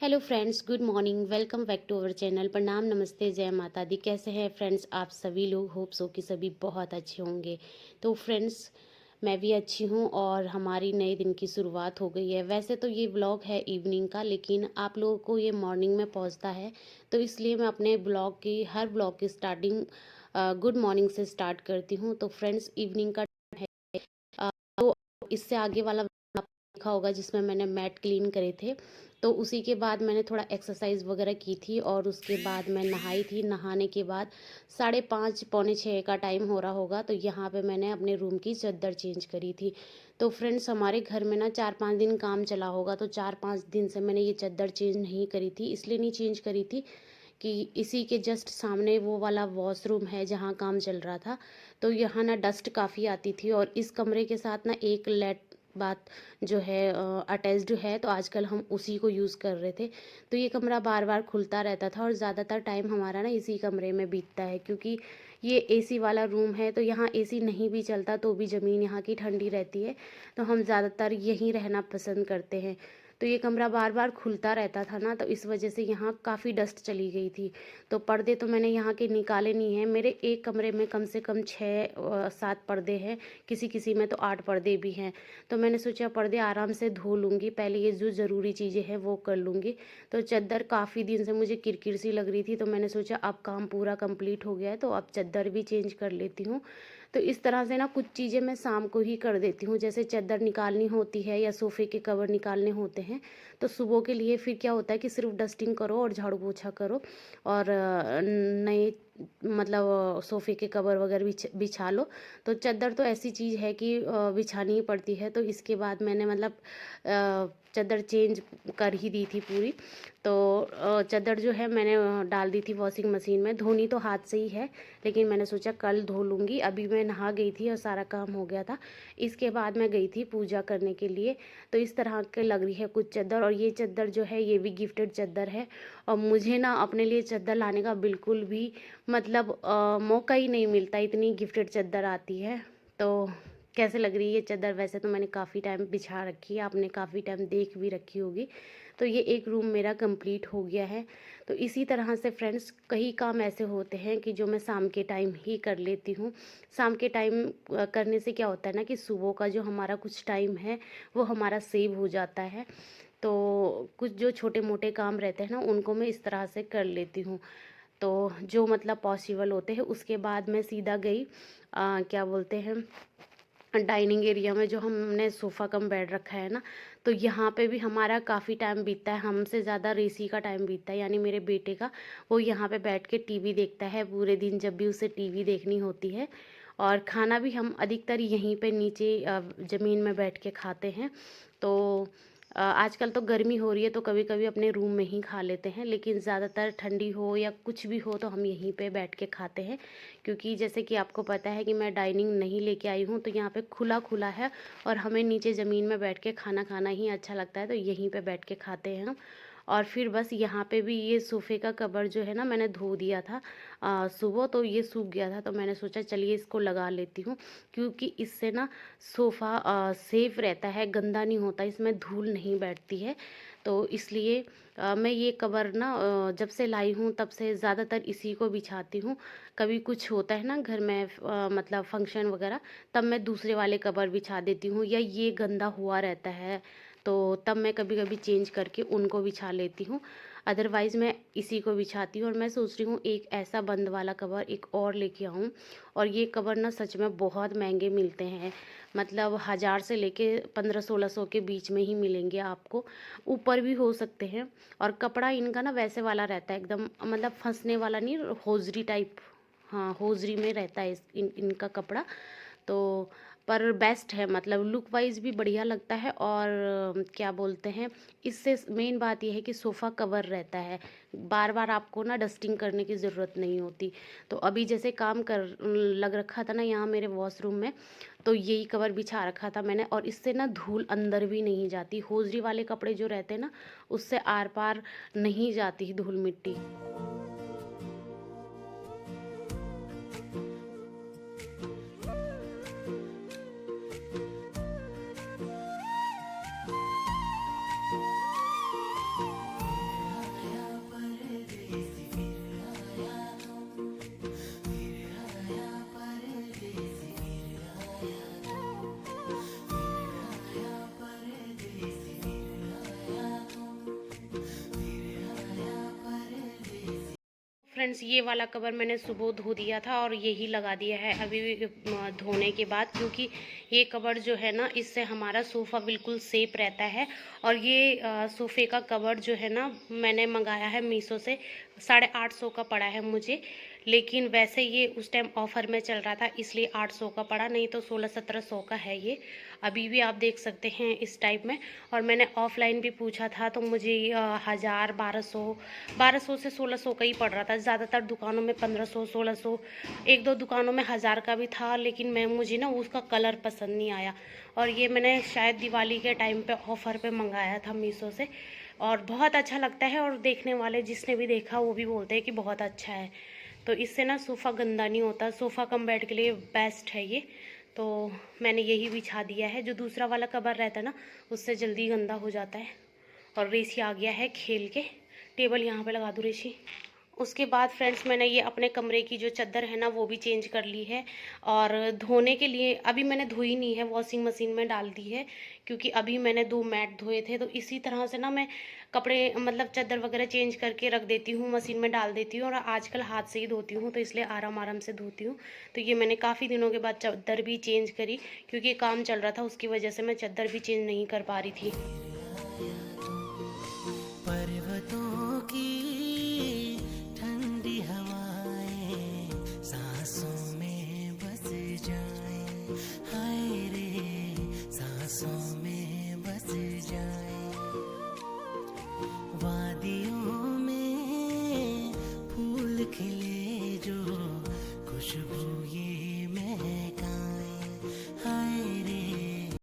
Hello friends, good morning. Welcome back to our channel. प्रणाम, नमस्ते, जय माता दी। कैसे हैं फ्रेंड्स आप सभी लोग? होप सो कि सभी बहुत अच्छे होंगे। तो फ्रेंड्स, मैं भी अच्छी हूँ और हमारी नए दिन की शुरुआत हो गई है। वैसे तो ये ब्लॉग है इवनिंग का, लेकिन आप लोगों को ये मॉर्निंग में पहुँचता है, तो इसलिए मैं अपने हर ब्लॉग की स्टार्टिंग गुड मॉर्निंग से स्टार्ट करती हूँ। तो फ्रेंड्स, इवनिंग का अ, तो इससे आगे वाला आपने देखा होगा जिसमें मैंने मैट क्लीन करे थे। तो उसी के बाद मैंने थोड़ा एक्सरसाइज वगैरह की थी और उसके बाद मैं नहाई थी। नहाने के बाद 5:30 पौने 6 का टाइम हो रहा होगा, तो यहाँ पे मैंने अपने रूम की चादर चेंज करी थी। तो फ्रेंड्स, हमारे घर में ना 4-5 दिन काम चला होगा, तो 4-5 दिन से मैंने ये चादर चेंज नहीं करी थी। इसलिए नहीं चेंज करी थी कि इसी के जस्ट सामने वो वाला वॉशरूम है जहाँ काम चल रहा था। तो यहाँ ना डस्ट काफ़ी आती थी और इस कमरे के साथ ना एक लेट बात जो है अटैच्ड है, तो आजकल हम उसी को यूज़ कर रहे थे। तो ये कमरा बार बार खुलता रहता था और ज़्यादातर टाइम हमारा ना इसी कमरे में बीतता है, क्योंकि ये एसी वाला रूम है। तो यहाँ एसी नहीं भी चलता तो भी ज़मीन यहाँ की ठंडी रहती है, तो हम ज़्यादातर यहीं रहना पसंद करते हैं। तो ये कमरा बार बार खुलता रहता था ना, तो इस वजह से यहाँ काफ़ी डस्ट चली गई थी। तो पर्दे तो मैंने यहाँ के निकाले नहीं हैं। मेरे एक कमरे में कम से कम 6-7 पर्दे हैं, किसी किसी में तो 8 पर्दे भी हैं। तो मैंने सोचा पर्दे आराम से धो लूँगी, पहले ये जो ज़रूरी चीज़ें हैं वो कर लूँगी। तो चादर काफ़ी दिन से मुझे किरकिर सी लग रही थी, तो मैंने सोचा अब काम पूरा कंप्लीट हो गया है, तो अब चादर भी चेंज कर लेती हूँ। तो इस तरह से ना कुछ चीज़ें मैं शाम को ही कर देती हूँ, जैसे चादर निकालनी होती है या सोफ़े के कवर निकालने होते हैं। तो सुबह के लिए फिर क्या होता है कि सिर्फ डस्टिंग करो और झाड़ू पोछा करो और नए मतलब सोफ़े के कवर वगैरह बिछा लो। तो चादर तो ऐसी चीज़ है कि बिछानी ही पड़ती है। तो इसके बाद मैंने मतलब चादर चेंज कर ही दी थी पूरी। तो चादर जो है मैंने डाल दी थी वॉशिंग मशीन में। धोनी तो हाथ से ही है, लेकिन मैंने सोचा कल धो लूँगी। अभी मैं नहा गई थी और सारा काम हो गया था। इसके बाद मैं गई थी पूजा करने के लिए। तो इस तरह के लग रही है कुछ चादर, और ये चादर जो है ये भी गिफ्टेड चादर है। और मुझे ना अपने लिए चादर लाने का बिल्कुल भी मतलब मौका ही नहीं मिलता, इतनी गिफ्टेड चादर आती है। तो कैसे लग रही है ये चादर? वैसे तो मैंने काफ़ी टाइम बिछा रखी है, आपने काफ़ी टाइम देख भी रखी होगी। तो ये एक रूम मेरा कंप्लीट हो गया है। तो इसी तरह से फ्रेंड्स, कई काम ऐसे होते हैं कि जो मैं शाम के टाइम ही कर लेती हूँ। शाम के टाइम करने से क्या होता है ना कि सुबह का जो हमारा कुछ टाइम है वो हमारा सेव हो जाता है। तो कुछ जो छोटे मोटे काम रहते हैं ना उनको मैं इस तरह से कर लेती हूँ। तो जो मतलब पॉसिबल होते हैं, उसके बाद मैं सीधा गई क्या बोलते हैं, डाइनिंग एरिया में जो हमने सोफ़ा कम बेड रखा है ना, तो यहाँ पे भी हमारा काफ़ी टाइम बीतता है। हमसे ज़्यादा ऋषि का टाइम बीतता है, यानी मेरे बेटे का। वो यहाँ पे बैठ के टीवी देखता है पूरे दिन, जब भी उसे टीवी देखनी होती है। और खाना भी हम अधिकतर यहीं पे नीचे ज़मीन में बैठ के खाते हैं। तो आजकल तो गर्मी हो रही है, तो कभी कभी अपने रूम में ही खा लेते हैं, लेकिन ज़्यादातर ठंडी हो या कुछ भी हो तो हम यहीं पे बैठ के खाते हैं। क्योंकि जैसे कि आपको पता है कि मैं डाइनिंग नहीं लेके आई हूँ, तो यहाँ पे खुला खुला है और हमें नीचे ज़मीन में बैठ के खाना खाना ही अच्छा लगता है, तो यहीं पे बैठ के खाते हैं हम। और फिर बस यहाँ पे भी ये सोफ़े का कवर जो है ना मैंने धो दिया था सुबह, तो ये सूख गया था, तो मैंने सोचा चलिए इसको लगा लेती हूँ। क्योंकि इससे ना सोफ़ा सेफ रहता है, गंदा नहीं होता, इसमें धूल नहीं बैठती है। तो इसलिए मैं ये कवर ना जब से लाई हूँ तब से ज़्यादातर इसी को बिछाती हूँ। कभी कुछ होता है ना घर में मतलब फंक्शन वगैरह, तब मैं दूसरे वाले कवर बिछा देती हूँ, या ये गंदा हुआ रहता है तो तब मैं कभी कभी चेंज करके उनको बिछा लेती हूँ। अदरवाइज़ मैं इसी को बिछाती हूँ। और मैं सोच रही हूँ एक ऐसा बंद वाला कवर एक और लेके आऊँ। और ये कवर ना सच में बहुत महंगे मिलते हैं, मतलब 1000 से लेके 1500-1600 के बीच में ही मिलेंगे आपको, ऊपर भी हो सकते हैं। और कपड़ा इनका ना वैसे वाला रहता है एकदम, मतलब फंसने वाला नहीं, होजरी टाइप। हाँ, होजरी में रहता है इनका कपड़ा। तो पर बेस्ट है, मतलब लुक वाइज भी बढ़िया लगता है। और क्या बोलते हैं, इससे मेन बात यह है कि सोफ़ा कवर रहता है, बार बार आपको ना डस्टिंग करने की ज़रूरत नहीं होती। तो अभी जैसे काम कर लग रखा था ना यहाँ मेरे वॉशरूम में, तो यही कवर बिछा रखा था मैंने, और इससे ना धूल अंदर भी नहीं जाती। होजरी वाले कपड़े जो रहते हैं ना, उससे आर पार नहीं जाती धूल मिट्टी। फ्रेंड्स ये वाला कवर मैंने सुबह धो दिया था और यही लगा दिया है अभी धोने के बाद, क्योंकि ये कवर जो है ना इससे हमारा सोफ़ा बिल्कुल सेफ रहता है। और ये सोफ़े का कवर जो है ना मैंने मंगाया है मीशो से, 850 का पड़ा है मुझे। लेकिन वैसे ये उस टाइम ऑफ़र में चल रहा था इसलिए 800 का पड़ा, नहीं तो 1600-1700 का है ये। अभी भी आप देख सकते हैं इस टाइप में। और मैंने ऑफ़लाइन भी पूछा था तो मुझे 1000 1200 से 1600 का ही पड़ रहा था। ज़्यादातर दुकानों में 1500 1600, एक दो दुकानों में 1000 का भी था, लेकिन मुझे ना उसका कलर पसंद नहीं आया। और ये मैंने शायद दिवाली के टाइम पे ऑफ़र पे मंगाया था मीशो से, और बहुत अच्छा लगता है। और देखने वाले जिसने भी देखा वो भी बोलते हैं कि बहुत अच्छा है। तो इससे ना सोफ़ा गंदा नहीं होता, सोफ़ा कम बेड के लिए बेस्ट है ये। तो मैंने यही बिछा दिया है, जो दूसरा वाला कवर रहता है ना उससे जल्दी गंदा हो जाता है। और ऋषि आ गया है खेल के, टेबल यहाँ पे लगा दूँ ऋषि। उसके बाद फ्रेंड्स मैंने ये अपने कमरे की जो चादर है ना वो भी चेंज कर ली है। और धोने के लिए अभी मैंने धोई नहीं है, वॉशिंग मशीन में डाल दी है, क्योंकि अभी मैंने 2 मैट धोए थे। तो इसी तरह से ना मैं कपड़े मतलब चादर वगैरह चेंज करके रख देती हूँ, मशीन में डाल देती हूँ। और आजकल हाथ से ही धोती हूँ तो इसलिए आराम आराम से धोती हूँ। तो ये मैंने काफ़ी दिनों के बाद चादर भी चेंज करी, क्योंकि काम चल रहा था उसकी वजह से मैं चादर भी चेंज नहीं कर पा रही थी। पर्वतों की ठंडी हवाएं सांसों में बस जाएं, हाय रे सांसों में बस जाएं। वादियों में फूल खिले जो खुशबू ये महकाएं, हाय रे।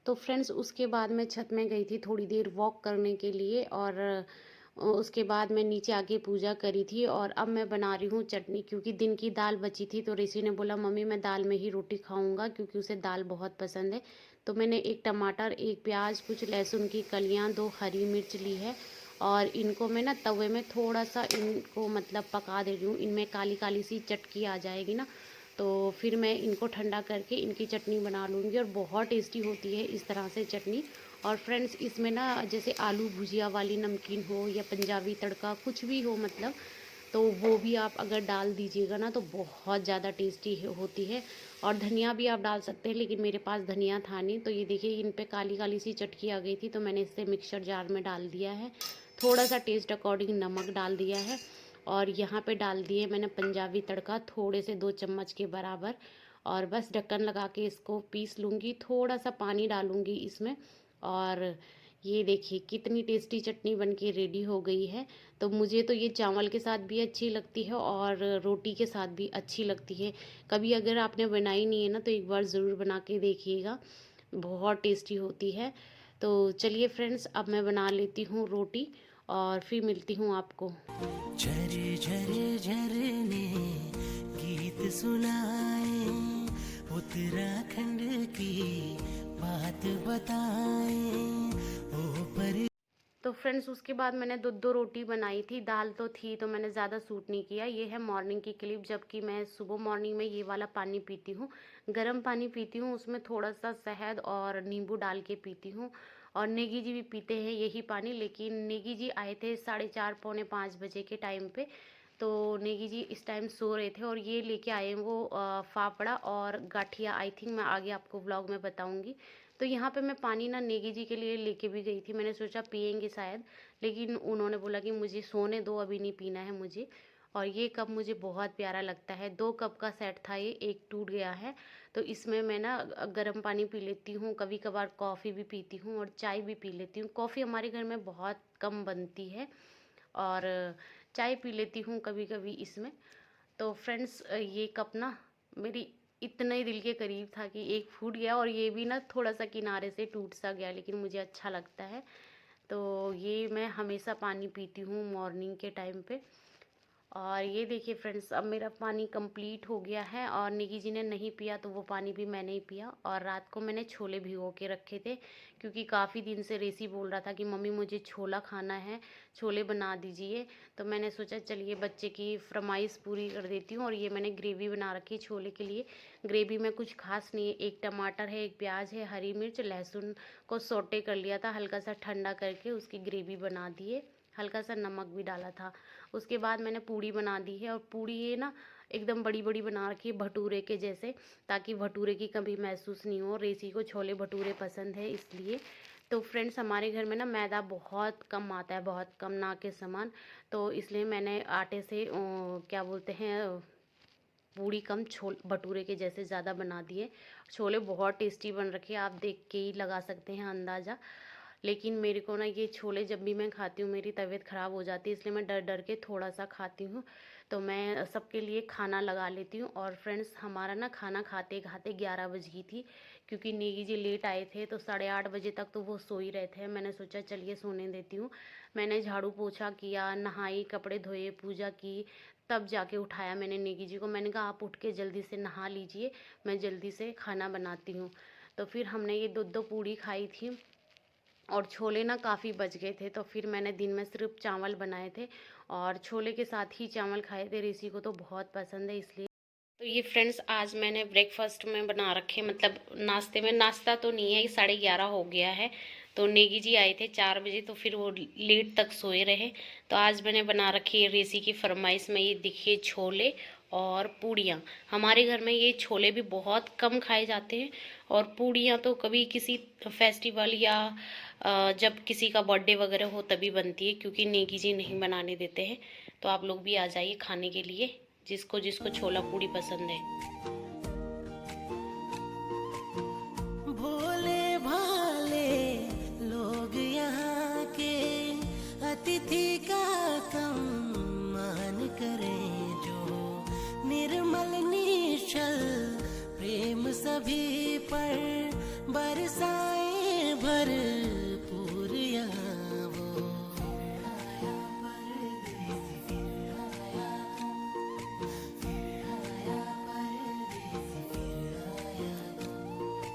तो फ्रेंड्स उसके बाद मैं छत में गई थी थोड़ी देर वॉक करने के लिए, और उसके बाद मैं नीचे आके पूजा करी थी। और अब मैं बना रही हूँ चटनी, क्योंकि दिन की दाल बची थी। तो ऋषि ने बोला मम्मी मैं दाल में ही रोटी खाऊंगा, क्योंकि उसे दाल बहुत पसंद है। तो मैंने एक टमाटर, एक प्याज, कुछ लहसुन की कलियाँ, 2 हरी मिर्च ली है। और इनको मैं ना तवे में थोड़ा सा इनको मतलब पका दे रही हूँ, इनमें काली काली सी चटकी आ जाएगी ना, तो फिर मैं इनको ठंडा करके इनकी चटनी बना लूँगी। और बहुत टेस्टी होती है इस तरह से चटनी। और फ्रेंड्स इसमें ना जैसे आलू भुजिया वाली नमकीन हो या पंजाबी तड़का कुछ भी हो मतलब, तो वो भी आप अगर डाल दीजिएगा ना तो बहुत ज़्यादा टेस्टी होती है। और धनिया भी आप डाल सकते हैं, लेकिन मेरे पास धनिया था नहीं। तो ये देखिए इन पे काली काली सी चटकी आ गई थी, तो मैंने इसे मिक्सर जार में डाल दिया है। थोड़ा सा टेस्ट अकॉर्डिंग नमक डाल दिया है। और यहाँ पे डाल दिए मैंने पंजाबी तड़का, थोड़े से 2 चम्मच के बराबर। और बस ढक्कन लगा के इसको पीस लूँगी, थोड़ा सा पानी डालूँगी इसमें। और ये देखिए कितनी टेस्टी चटनी बनके रेडी हो गई है। तो मुझे तो ये चावल के साथ भी अच्छी लगती है और रोटी के साथ भी अच्छी लगती है। कभी अगर आपने बनाई नहीं है ना तो एक बार ज़रूर बना के देखिएगा, बहुत टेस्टी होती है। तो चलिए फ्रेंड्स अब मैं बना लेती हूँ रोटी और फिर मिलती हूँ आपको। झर झर झरने गीत सुनाए, उत्तराखंड की बात बताए, ओ पर। तो फ्रेंड्स उसके बाद मैंने 2 रोटी बनाई थी, दाल तो थी तो मैंने ज़्यादा सूट नहीं किया। ये है मॉर्निंग की क्लिप, जबकि मैं सुबह मॉर्निंग में ये वाला पानी पीती हूँ, गर्म पानी पीती हूँ, उसमें थोड़ा सा शहद और नींबू डाल के पीती हूँ। और नेगी जी भी पीते हैं यही पानी, लेकिन नेगी जी आए थे 4:30 पौने 5 बजे के टाइम पे। तो नेगी जी इस टाइम सो रहे थे और ये लेके आए हैं वो फाफड़ा और गाठिया, आई थिंक मैं आगे आपको व्लॉग में बताऊंगी। तो यहाँ पे मैं पानी ना नेगी जी के लिए लेके भी गई थी, मैंने सोचा पियेंगे शायद, लेकिन उन्होंने बोला कि मुझे सोने दो, अभी नहीं पीना है मुझे। और ये कप मुझे बहुत प्यारा लगता है, 2 कप का सेट था ये, एक टूट गया है। तो इसमें मैं ना गर्म पानी पी लेती हूँ, कभी कभार कॉफ़ी भी पीती हूँ और चाय भी पी लेती हूँ। कॉफ़ी हमारे घर में बहुत कम बनती है और चाय पी लेती हूँ कभी कभी इसमें। तो फ्रेंड्स ये कप ना मेरी इतना ही दिल के करीब था कि एक फूट गया, और ये भी ना थोड़ा सा किनारे से टूट सा गया, लेकिन मुझे अच्छा लगता है। तो ये मैं हमेशा पानी पीती हूँ मॉर्निंग के टाइम पे। और ये देखिए फ्रेंड्स अब मेरा पानी कंप्लीट हो गया है, और निकी जी ने नहीं पिया तो वो पानी भी मैंने ही पिया। और रात को मैंने छोले भिगो के रखे थे, क्योंकि काफ़ी दिन से रेसी बोल रहा था कि मम्मी मुझे छोला खाना है, छोले बना दीजिए। तो मैंने सोचा चलिए बच्चे की फरमाइश पूरी कर देती हूँ। और ये मैंने ग्रेवी बना रखी है छोले के लिए। ग्रेवी में कुछ खास नहीं है, एक टमाटर है, एक प्याज है, हरी मिर्च, लहसुन को सौटे कर लिया था, हल्का सा ठंडा करके उसकी ग्रेवी बना दी है। हल्का सा नमक भी डाला था। उसके बाद मैंने पूड़ी बना दी है, और पूड़ी ये ना एकदम बड़ी बड़ी बना रखी है भटूरे के जैसे, ताकि भटूरे की कभी महसूस नहीं हो। रेसी को छोले भटूरे पसंद है इसलिए। तो फ्रेंड्स हमारे घर में ना मैदा बहुत कम आता है, बहुत कम, ना के समान। तो इसलिए मैंने आटे से क्या बोलते हैं, पूड़ी कम, छोल भटूरे के जैसे ज़्यादा बना दिए। छोले बहुत टेस्टी बन रखे हैं, आप देख के ही लगा सकते हैं अंदाज़ा। लेकिन मेरे को ना ये छोले जब भी मैं खाती हूँ मेरी तबीयत ख़राब हो जाती है, इसलिए मैं डर डर के थोड़ा सा खाती हूँ। तो मैं सबके लिए खाना लगा लेती हूँ। और फ्रेंड्स हमारा ना खाना खाते खाते 11 बज गई थी, क्योंकि नेगी जी लेट आए थे, तो 8:30 बजे तक तो वो सो ही रहे थे। मैंने सोचा चलिए सोने देती हूँ। मैंने झाड़ू पोछा किया, नहाई, कपड़े धोए, पूजा की, तब जाके उठाया मैंने नेगी जी को। मैंने कहा आप उठ के जल्दी से नहा लीजिए, मैं जल्दी से खाना बनाती हूँ। तो फिर हमने ये दो दो पूड़ी खाई थी, और छोले ना काफ़ी बच गए थे, तो फिर मैंने दिन में सिर्फ चावल बनाए थे, और छोले के साथ ही चावल खाए थे। ऋषि को तो बहुत पसंद है इसलिए। तो ये फ्रेंड्स आज मैंने ब्रेकफास्ट में बना रखे, मतलब नाश्ते में, नाश्ता तो नहीं है, 11:30 हो गया है। तो नेगी जी आए थे 4 बजे, तो फिर वो लेट तक सोए रहे। तो आज मैंने बना रखी है ऋषि की फरमाइश में, ये देखिए छोले और पूड़ियाँ। हमारे घर में ये छोले भी बहुत कम खाए जाते हैं, और पूड़ियाँ तो कभी किसी फेस्टिवल या जब किसी का बर्थडे वगैरह हो तभी बनती है, क्योंकि नेगी जी नहीं बनाने देते हैं। तो आप लोग भी आ जाइए खाने के लिए, जिसको जिसको छोला पूड़ी पसंद है। भोले भाले लोग यहाँ के, अतिथि का सम्मान करें जो, निर्मल निश्चल प्रेम सभी पर बरसाए भरपूर यहाँ वो।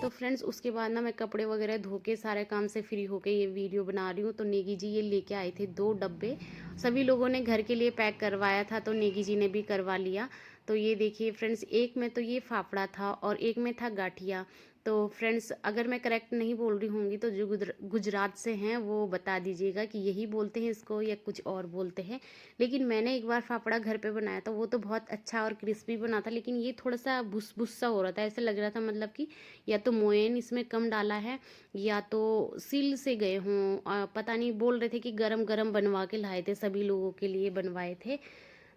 तो फ्रेंड्स उसके बाद ना मैं कपड़े वगैरह धो के सारे काम से फ्री होके ये वीडियो बना रही हूँ। तो नेगी जी ये लेके आए थे 2 डब्बे, सभी लोगों ने घर के लिए पैक करवाया था, तो नेगी जी ने भी करवा लिया। तो ये देखिए फ्रेंड्स, एक में तो ये फाफड़ा था और एक में था गाठिया। तो फ्रेंड्स अगर मैं करेक्ट नहीं बोल रही होंगी तो जो गुजरात से हैं वो बता दीजिएगा कि यही बोलते हैं इसको या कुछ और बोलते हैं। लेकिन मैंने एक बार फाफड़ा घर पे बनाया था, वो तो बहुत अच्छा और क्रिस्पी बना था, लेकिन ये थोड़ा सा भुस भुस सा हो रहा था। ऐसे लग रहा था मतलब कि या तो मोयन इसमें कम डाला है, या तो सिल से गए हों, पता नहीं। बोल रहे थे कि गरम गरम बनवा के लाए थे, सभी लोगों के लिए बनवाए थे।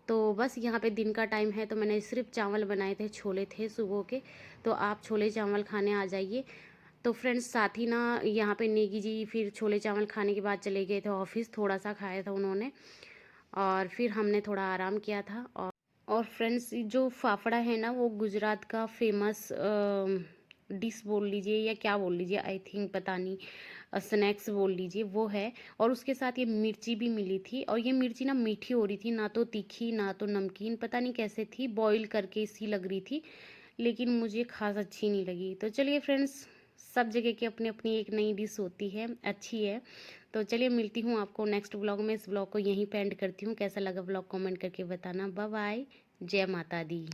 तो बस यहाँ पे दिन का टाइम है, तो मैंने सिर्फ चावल बनाए थे, छोले थे सुबह के। तो आप छोले चावल खाने आ जाइए। तो फ्रेंड्स साथ ही ना यहाँ पे नेगी जी फिर छोले चावल खाने के बाद चले गए थे ऑफिस, थोड़ा सा खाया था उन्होंने, और फिर हमने थोड़ा आराम किया था। और फ्रेंड्स जो फाफड़ा है ना वो गुजरात का फेमस डिश बोल लीजिए या क्या बोल लीजिए, आई थिंक, पता नहीं, स्नैक्स बोल लीजिए, वो है। और उसके साथ ये मिर्ची भी मिली थी, और ये मिर्ची ना मीठी हो रही थी, ना तो तीखी ना तो नमकीन, पता नहीं कैसे थी, बॉईल करके सी लग रही थी, लेकिन मुझे खास अच्छी नहीं लगी। तो चलिए फ्रेंड्स, सब जगह की अपनी अपनी एक नई डिश होती है, अच्छी है। तो चलिए मिलती हूँ आपको नेक्स्ट ब्लॉग में। इस ब्लॉग को यहीं पे एंड करती हूँ। कैसा लगा ब्लॉग कमेंट करके बताना। बाय बाय, जय माता दी।